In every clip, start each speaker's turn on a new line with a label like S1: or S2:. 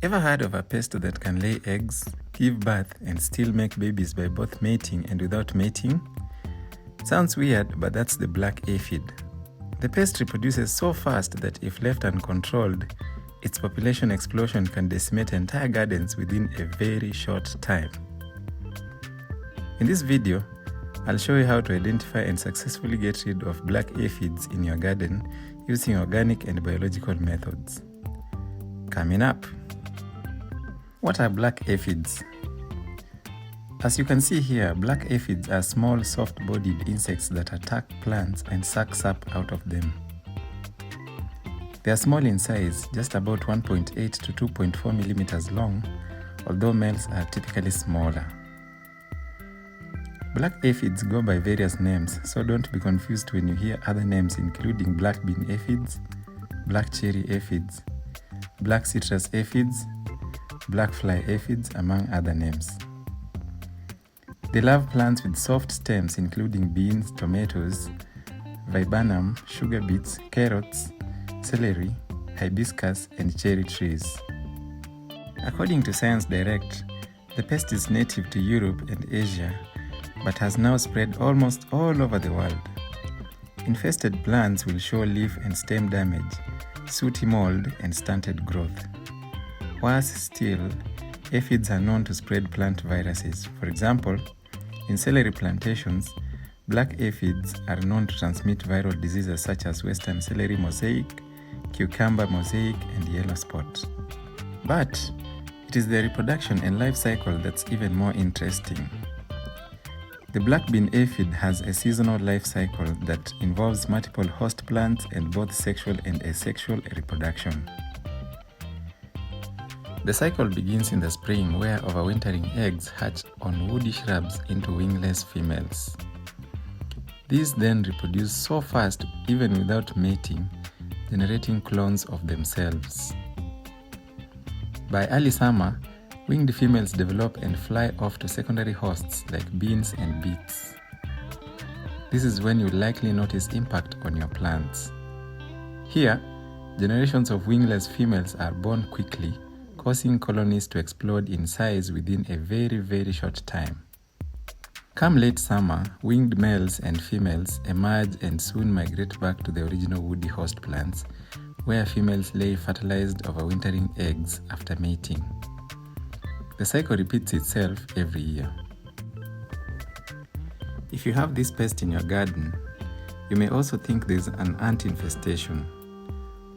S1: Ever heard of a pest that can lay eggs, give birth, and still make babies by both mating and without mating? Sounds weird, but that's the black aphid. The pest reproduces so fast that if left uncontrolled, its population explosion can decimate entire gardens within a very short time. In this video, I'll show you how to identify and successfully get rid of black aphids in your garden using organic and biological methods. Coming up, what are black aphids? As you can see here, black aphids are small soft-bodied insects that attack plants and suck sap out of them. They are small in size, just about 1.8 to 2.4 millimeters long, although males are typically smaller. Black aphids go by various names, so don't be confused when you hear other names including black bean aphids, black cherry aphids, black citrus aphids, black fly aphids, among other names. They love plants with soft stems including beans, tomatoes, viburnum, sugar beets, carrots, celery, hibiscus, and cherry trees. According to Science Direct, the pest is native to Europe and Asia, but has now spread almost all over the world. Infested plants will show leaf and stem damage, sooty mold, and stunted growth. Worse still, aphids are known to spread plant viruses. For example, in celery plantations, black aphids are known to transmit viral diseases such as western celery mosaic, cucumber mosaic, and yellow spot. But it is their reproduction and life cycle that's even more interesting. The black bean aphid has a seasonal life cycle that involves multiple host plants and both sexual and asexual reproduction. The cycle begins in the spring, where overwintering eggs hatch on woody shrubs into wingless females. These then reproduce so fast even without mating, generating clones of themselves. By early summer, winged females develop and fly off to secondary hosts like beans and beets. This is when you'll likely notice impact on your plants. Here, generations of wingless females are born quickly, causing colonies to explode in size within a very short time. Come late summer, winged males and females emerge and soon migrate back to the original woody host plants, where females lay fertilized overwintering eggs after mating. The cycle repeats itself every year. If you have this pest in your garden, you may also think there's an ant infestation.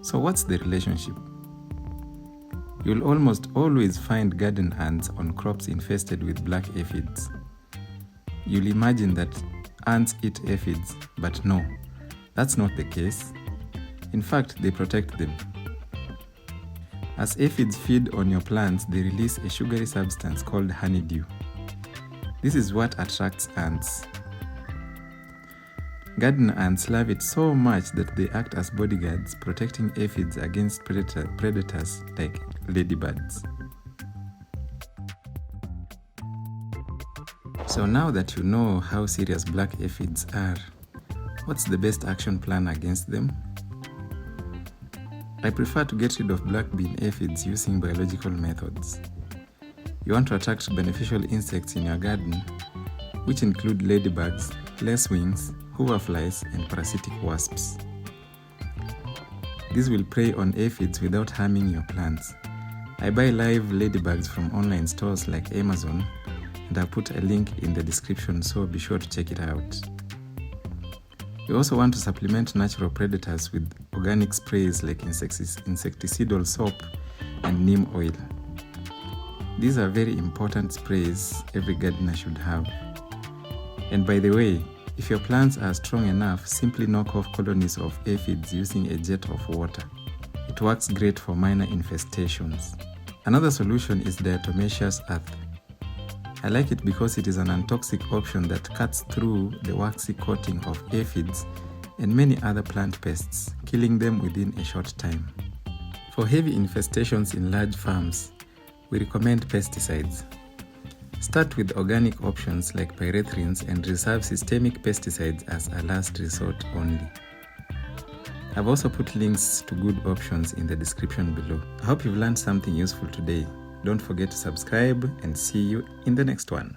S1: So what's the relationship? You'll almost always find garden ants on crops infested with black aphids. You'll imagine that ants eat aphids, but no, that's not the case. In fact, they protect them. As aphids feed on your plants, they release a sugary substance called honeydew. This is what attracts ants. Garden ants love it so much that they act as bodyguards, protecting aphids against predators like ladybirds. So now that you know how serious black aphids are, what's the best action plan against them? I prefer to get rid of black bean aphids using biological methods. You want to attract beneficial insects in your garden, which include ladybugs, lacewings, hoverflies, and parasitic wasps. These will prey on aphids without harming your plants. I buy live ladybugs from online stores like Amazon, and I'll put a link in the description, so be sure to check it out. You also want to supplement natural predators with organic sprays like insecticidal soap and neem oil. These are very important sprays every gardener should have. And by the way, if your plants are strong enough, simply knock off colonies of aphids using a jet of water. It works great for minor infestations. Another solution is diatomaceous earth. I like it because it is an untoxic option that cuts through the waxy coating of aphids and many other plant pests, killing them within a short time. For heavy infestations in large farms, we recommend pesticides. Start with organic options like pyrethrins and reserve systemic pesticides as a last resort only. I've also put links to good options in the description below. I hope you've learned something useful today. Don't forget to subscribe and see you in the next one.